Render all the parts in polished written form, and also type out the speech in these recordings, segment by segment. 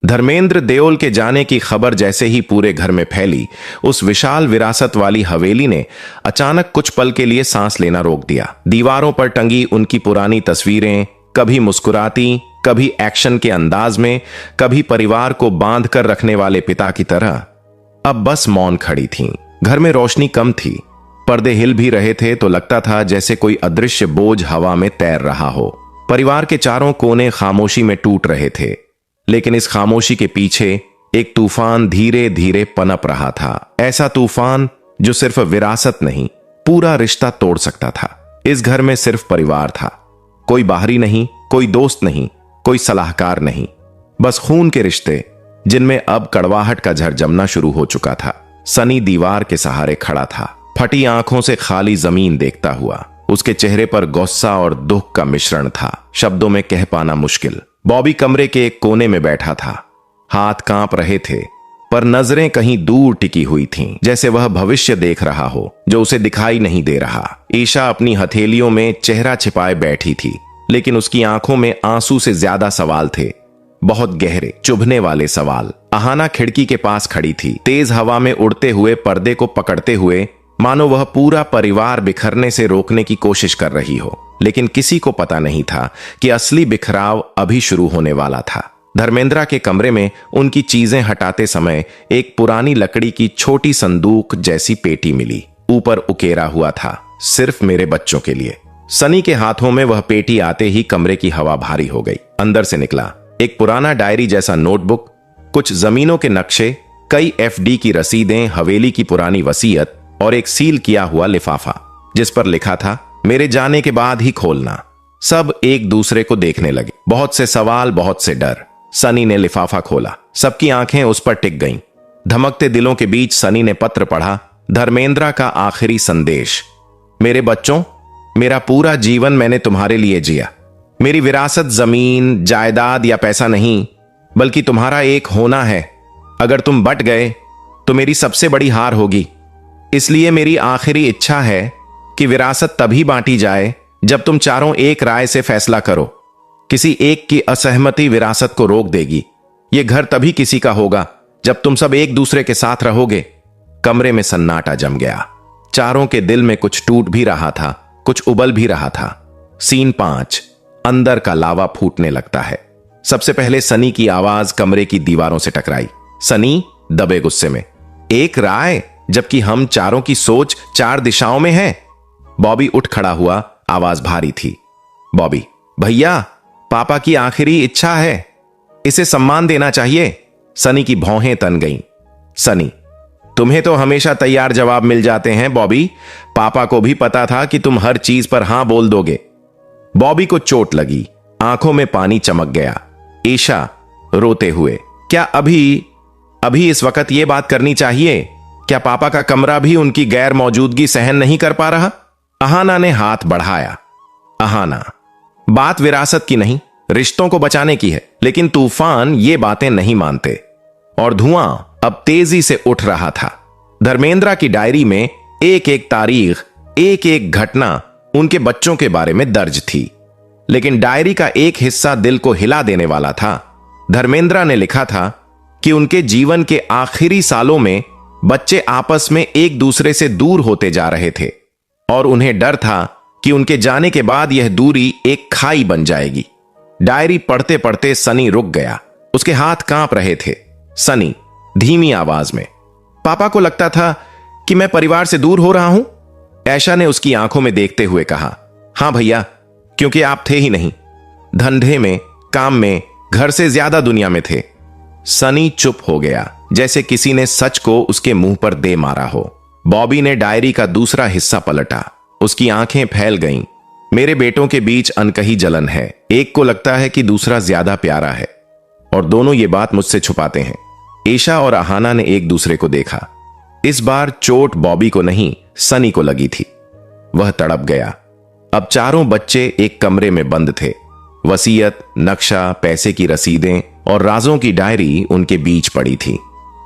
धर्मेंद्र देओल के जाने की खबर जैसे ही पूरे घर में फैली, उस विशाल विरासत वाली हवेली ने अचानक कुछ पल के लिए सांस लेना रोक दिया। दीवारों पर टंगी उनकी पुरानी तस्वीरें, कभी मुस्कुराती, कभी एक्शन के अंदाज में, कभी परिवार को बांध कर रखने वाले पिता की तरह, अब बस मौन खड़ी थीं। घर में रोशनी कम थी, पर्दे हिल भी रहे थे तो लगता था जैसे कोई अदृश्य बोझ हवा में तैर रहा हो। परिवार के चारों कोने खामोशी में टूट रहे थे, लेकिन इस खामोशी के पीछे एक तूफान धीरे धीरे पनप रहा था। ऐसा तूफान जो सिर्फ विरासत नहीं, पूरा रिश्ता तोड़ सकता था। इस घर में सिर्फ परिवार था, कोई बाहरी नहीं, कोई दोस्त नहीं, कोई सलाहकार नहीं, बस खून के रिश्ते जिनमें अब कड़वाहट का झर जमना शुरू हो चुका था। सनी दीवार के सहारे खड़ा था, फटी आंखों से खाली जमीन देखता हुआ। उसके चेहरे पर गुस्सा और दुख का मिश्रण था, शब्दों में कह पाना मुश्किल। बॉबी कमरे के एक कोने में बैठा था, हाथ कांप रहे थे, पर नजरें कहीं दूर टिकी हुई थीं, जैसे वह भविष्य देख रहा हो जो उसे दिखाई नहीं दे रहा। ईशा अपनी हथेलियों में चेहरा छिपाए बैठी थी, लेकिन उसकी आंखों में आंसू से ज्यादा सवाल थे, बहुत गहरे, चुभने वाले सवाल। अहाना खिड़की के पास खड़ी थी, तेज हवा में उड़ते हुए पर्दे को पकड़ते हुए, मानो वह पूरा परिवार बिखरने से रोकने की कोशिश कर रही हो। लेकिन किसी को पता नहीं था कि असली बिखराव अभी शुरू होने वाला था। धर्मेंद्रा के कमरे में उनकी चीजें हटाते समय एक पुरानी लकड़ी की छोटी संदूक जैसी पेटी मिली। ऊपर उकेरा हुआ था, सिर्फ मेरे बच्चों के लिए। सनी के हाथों में वह पेटी आते ही कमरे की हवा भारी हो गई। अंदर से निकला एक पुराना डायरी जैसा नोटबुक, कुछ जमीनों के नक्शे, कई एफडी की रसीदें, हवेली की पुरानी वसीयत और एक सील किया हुआ लिफाफा जिस पर लिखा था, मेरे जाने के बाद ही खोलना। सब एक दूसरे को देखने लगे, बहुत से सवाल, बहुत से डर। सनी ने लिफाफा खोला, सबकी आंखें उस पर टिक गईं। धमकते दिलों के बीच सनी ने पत्र पढ़ा, धर्मेंद्रा का आखिरी संदेश। मेरे बच्चों, मेरा पूरा जीवन मैंने तुम्हारे लिए जिया। मेरी विरासत जमीन, जायदाद या पैसा नहीं, बल्कि तुम्हारा एक होना है। अगर तुम बट गए तो मेरी सबसे बड़ी हार होगी। इसलिए मेरी आखिरी इच्छा है कि विरासत तभी बांटी जाए जब तुम चारों एक राय से फैसला करो। किसी एक की असहमति विरासत को रोक देगी। यह घर तभी किसी का होगा जब तुम सब एक दूसरे के साथ रहोगे। कमरे में सन्नाटा जम गया। चारों के दिल में कुछ टूट भी रहा था, कुछ उबल भी रहा था। सीन 5, अंदर का लावा फूटने लगता है। सबसे पहले सनी की आवाज कमरे की दीवारों से टकराई। सनी दबे गुस्से में, एक राय, जबकि हम चारों की सोच 4 दिशाओं में है। बॉबी उठ खड़ा हुआ, आवाज भारी थी। बॉबी, भैया, पापा की आखिरी इच्छा है, इसे सम्मान देना चाहिए। सनी की भौहें तन गईं। सनी, तुम्हें तो हमेशा तैयार जवाब मिल जाते हैं बॉबी। पापा को भी पता था कि तुम हर चीज पर हां बोल दोगे। बॉबी को चोट लगी, आंखों में पानी चमक गया। ईशा रोते हुए, क्या अभी इस वक्त यह बात करनी चाहिए? क्या पापा का कमरा भी उनकी गैर मौजूदगी सहन नहीं कर पा रहा? अहाना ने हाथ बढ़ाया। अहाना, बात विरासत की नहीं, रिश्तों को बचाने की है। लेकिन तूफान ये बातें नहीं मानते और धुआं अब तेजी से उठ रहा था। धर्मेंद्रा की डायरी में एक एक तारीख, एक एक घटना उनके बच्चों के बारे में दर्ज थी, लेकिन डायरी का एक हिस्सा दिल को हिला देने वाला था। धर्मेंद्रा ने लिखा था कि उनके जीवन के आखिरी सालों में बच्चे आपस में एक दूसरे से दूर होते जा रहे थे और उन्हें डर था कि उनके जाने के बाद यह दूरी एक खाई बन जाएगी। डायरी पढ़ते पढ़ते सनी रुक गया, उसके हाथ कांप रहे थे। सनी धीमी आवाज में, पापा को लगता था कि मैं परिवार से दूर हो रहा हूं। ऐशा ने उसकी आंखों में देखते हुए कहा, हां भैया, क्योंकि आप थे ही नहीं, धंधे में, काम में, घर से ज्यादा दुनिया में थे। सनी चुप हो गया, जैसे किसी ने सच को उसके मुंह पर दे मारा हो। बॉबी ने डायरी का दूसरा हिस्सा पलटा, उसकी आंखें फैल गईं। मेरे बेटों के बीच अनकही जलन है, एक को लगता है कि दूसरा ज्यादा प्यारा है और दोनों ये बात मुझसे छुपाते हैं। ईशा और अहाना ने एक दूसरे को देखा। इस बार चोट बॉबी को नहीं, सनी को लगी थी। वह तड़प गया। अब चारों बच्चे एक कमरे में बंद थे। वसीयत, नक्शा, पैसे की रसीदें और राजों की डायरी उनके बीच पड़ी थी।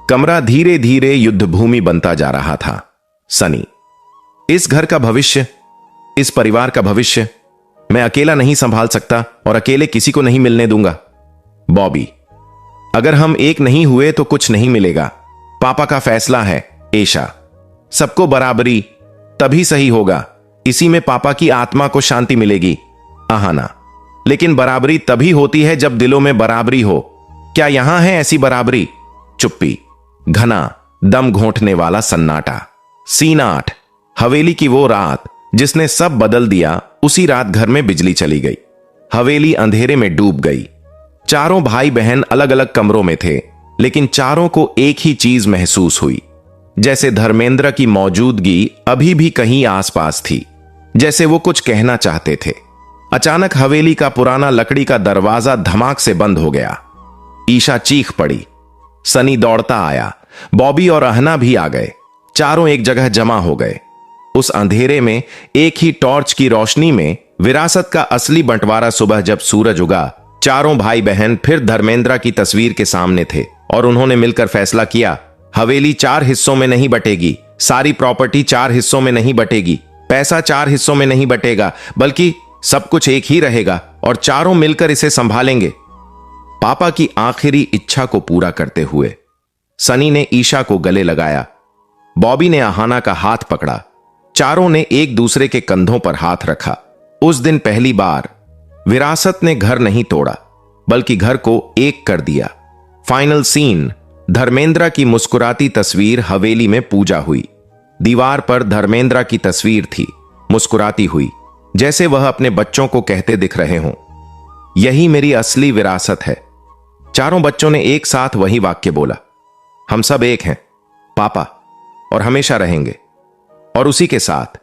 कमरा धीरे धीरे युद्ध भूमि बनता जा रहा था। सनी, इस घर का भविष्य, इस परिवार का भविष्य मैं अकेला नहीं संभाल सकता और अकेले किसी को नहीं मिलने दूंगा। बॉबी, अगर हम एक नहीं हुए तो कुछ नहीं मिलेगा। पापा का फैसला है एशा, सबको बराबरी, तभी सही होगा। इसी में पापा की आत्मा को शांति मिलेगी। आहाना, लेकिन बराबरी तभी होती है जब दिलों में बराबरी हो। क्या यहां है ऐसी बराबरी? चुप्पी, घना दम घोंटने वाला सन्नाटा। सीन 8। हवेली की वो रात जिसने सब बदल दिया। उसी रात घर में बिजली चली गई, हवेली अंधेरे में डूब गई। चारों भाई बहन अलग अलग कमरों में थे, लेकिन चारों को एक ही चीज महसूस हुई, जैसे धर्मेंद्र की मौजूदगी अभी भी कहीं आसपास थी, जैसे वो कुछ कहना चाहते थे। अचानक हवेली का पुराना लकड़ी का दरवाजा धमाक से बंद हो गया। ईशा चीख पड़ी। सनी दौड़ता आया, बॉबी और अहना भी आ गए। चारों एक जगह जमा हो गए। उस अंधेरे में एक ही टॉर्च की रोशनी में विरासत का असली बंटवारा। सुबह जब सूरज उगा, चारों भाई बहन फिर धर्मेंद्र की तस्वीर के सामने थे और उन्होंने मिलकर फैसला किया, हवेली 4 हिस्सों में नहीं बटेगी, सारी प्रॉपर्टी 4 हिस्सों में नहीं बटेगी, पैसा 4 हिस्सों में नहीं बटेगा, बल्कि सब कुछ एक ही रहेगा और चारों मिलकर इसे संभालेंगे। पापा की आखिरी इच्छा को पूरा करते हुए सनी ने ईशा को गले लगाया, बॉबी ने आहाना का हाथ पकड़ा। चारों ने एक दूसरे के कंधों पर हाथ रखा। उस दिन पहली बार विरासत ने घर नहीं तोड़ा, बल्कि घर को एक कर दिया। Final scene. धर्मेंद्र की मुस्कुराती तस्वीर हवेली में पूजा हुई। दीवार पर धर्मेंद्र की तस्वीर थी, मुस्कुराती हुई, जैसे वह अपने बच्चों को कहते दिख रहे हों, यही मेरी असली विरासत है। चारों बच्चों ने एक साथ वही वाक्य बोला, हम सब एक हैं पापा, और हमेशा रहेंगे। और उसी के साथ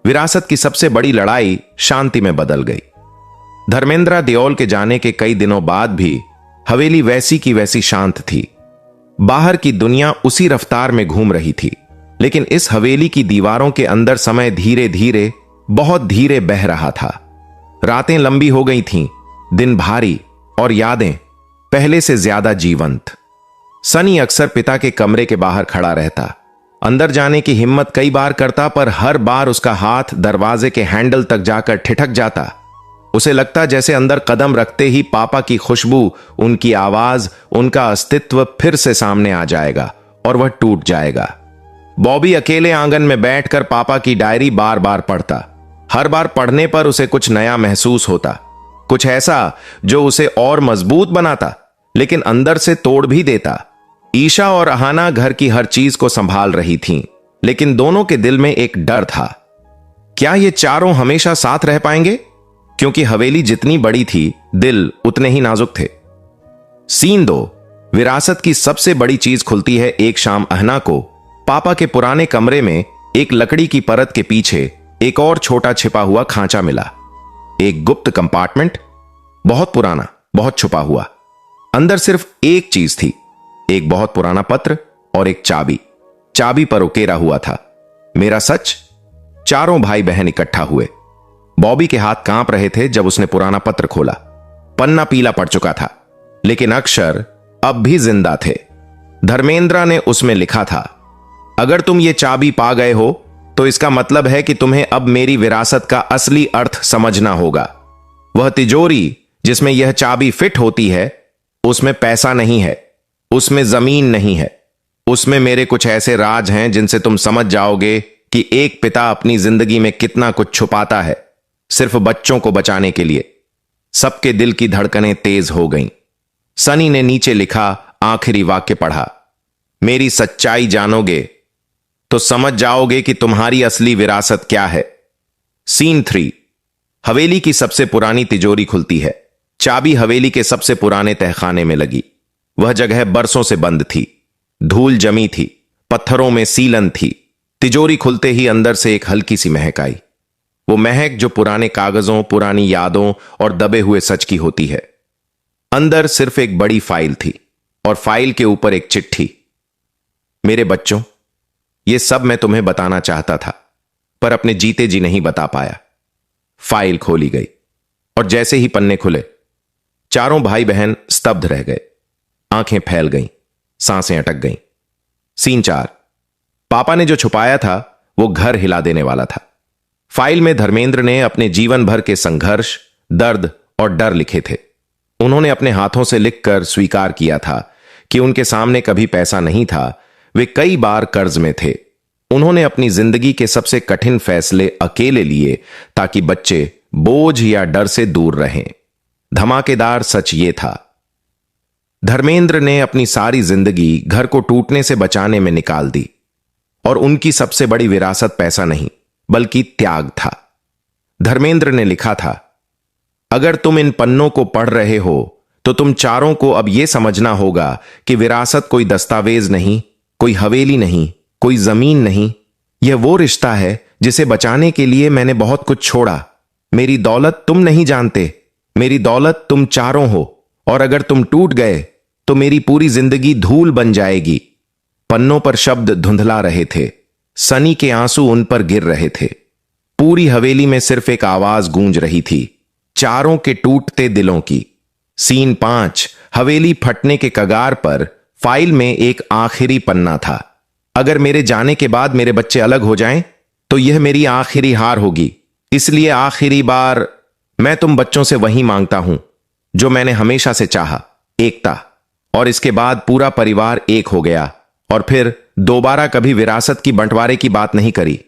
विरासत की सबसे बड़ी लड़ाई शांति में बदल गई। धर्मेंद्र देओल के जाने के कई दिनों बाद भी हवेली वैसी की वैसी शांत थी। बाहर की दुनिया उसी रफ्तार में घूम रही थी, लेकिन इस हवेली की दीवारों के अंदर समय धीरे धीरे, बहुत धीरे बह रहा था। रातें लंबी हो गई थीं, दिन भारी, और यादें पहले से ज्यादा जीवंत। सनी अक्सर पिता के कमरे के बाहर खड़ा रहता, अंदर जाने की हिम्मत कई बार करता, पर हर बार उसका हाथ दरवाजे के हैंडल तक जाकर ठिठक जाता। उसे लगता जैसे अंदर कदम रखते ही पापा की खुशबू, उनकी आवाज, उनका अस्तित्व फिर से सामने आ जाएगा और वह टूट जाएगा। बॉबी अकेले आंगन में बैठकर पापा की डायरी बार बार पढ़ता। हर बार पढ़ने पर उसे कुछ नया महसूस होता, कुछ ऐसा जो उसे और मजबूत बनाता, लेकिन अंदर से तोड़ भी देता। ईशा और अहाना घर की हर चीज को संभाल रही थीं, लेकिन दोनों के दिल में एक डर था, क्या ये चारों हमेशा साथ रह पाएंगे? क्योंकि हवेली जितनी बड़ी थी, दिल उतने ही नाजुक थे। सीन 2। विरासत की सबसे बड़ी चीज खुलती है एक शाम। अहना को पापा के पुराने कमरे में एक लकड़ी की परत के पीछे एक और छोटा छिपा हुआ खांचा मिला। एक गुप्त कंपार्टमेंट, बहुत पुराना, बहुत छुपा हुआ। अंदर सिर्फ एक चीज थी, एक बहुत पुराना पत्र और एक चाबी। चाबी पर उकेरा हुआ था, मेरा सच। चारों भाई बहन इकट्ठा हुए। बॉबी के हाथ कांप रहे थे जब उसने पुराना पत्र खोला। पन्ना पीला पड़ चुका था, लेकिन अक्षर अब भी जिंदा थे। धर्मेंद्र ने उसमें लिखा था, अगर तुम ये चाबी पा गए हो तो इसका मतलब है कि तुम्हें अब मेरी विरासत का असली अर्थ समझना होगा। वह तिजोरी जिसमें यह चाबी फिट होती है, उसमें पैसा नहीं है, उसमें जमीन नहीं है, उसमें मेरे कुछ ऐसे राज हैं जिनसे तुम समझ जाओगे कि एक पिता अपनी जिंदगी में कितना कुछ छुपाता है, सिर्फ बच्चों को बचाने के लिए। सबके दिल की धड़कनें तेज हो गईं। सनी ने नीचे लिखा आखिरी वाक्य पढ़ा, मेरी सच्चाई जानोगे तो समझ जाओगे कि तुम्हारी असली विरासत क्या है। सीन 3। हवेली की सबसे पुरानी तिजोरी खुलती है। चाबी हवेली के सबसे पुराने तहखाने में लगी। वह जगह बरसों से बंद थी, धूल जमी थी, पत्थरों में सीलन थी। तिजोरी खुलते ही अंदर से एक हल्की सी महक आई, वो महक जो पुराने कागजों, पुरानी यादों और दबे हुए सच की होती है। अंदर सिर्फ एक बड़ी फाइल थी और फाइल के ऊपर एक चिट्ठी। मेरे बच्चों, यह सब मैं तुम्हें बताना चाहता था, पर अपने जीते जी नहीं बता पाया। फाइल खोली गई और जैसे ही पन्ने खुले, चारों भाई बहन स्तब्ध रह गए। आंखें फैल गईं, सांसें अटक गईं। सीन 4। पापा ने जो छुपाया था वो घर हिला देने वाला था। फाइल में धर्मेंद्र ने अपने जीवन भर के संघर्ष, दर्द और डर लिखे थे। उन्होंने अपने हाथों से लिखकर स्वीकार किया था कि उनके सामने कभी पैसा नहीं था, वे कई बार कर्ज में थे। उन्होंने अपनी जिंदगी के सबसे कठिन फैसले अकेले लिए ताकि बच्चे बोझ या डर से दूर रहें। धमाकेदार सच ये था, धर्मेंद्र ने अपनी सारी जिंदगी घर को टूटने से बचाने में निकाल दी और उनकी सबसे बड़ी विरासत पैसा नहीं बल्कि त्याग था। धर्मेंद्र ने लिखा था, अगर तुम इन पन्नों को पढ़ रहे हो तो तुम चारों को अब यह समझना होगा कि विरासत कोई दस्तावेज नहीं, कोई हवेली नहीं, कोई जमीन नहीं। यह वो रिश्ता है जिसे बचाने के लिए मैंने बहुत कुछ छोड़ा। मेरी दौलत तुम नहीं जानते, मेरी दौलत तुम चारों हो, और अगर तुम टूट गए तो मेरी पूरी जिंदगी धूल बन जाएगी। पन्नों पर शब्द धुंधला रहे थे, सनी के आंसू उन पर गिर रहे थे। पूरी हवेली में सिर्फ एक आवाज गूंज रही थी, चारों के टूटते दिलों की। सीन 5, हवेली फटने के कगार पर। फाइल में एक आखिरी पन्ना था, अगर मेरे जाने के बाद मेरे बच्चे अलग हो जाएं तो यह मेरी आखिरी हार होगी। इसलिए आखिरी बार मैं तुम बच्चों से वही मांगता हूं जो मैंने हमेशा से चाहा, एकता। और इसके बाद पूरा परिवार एक हो गया और फिर दोबारा कभी विरासत की बंटवारे की बात नहीं करी।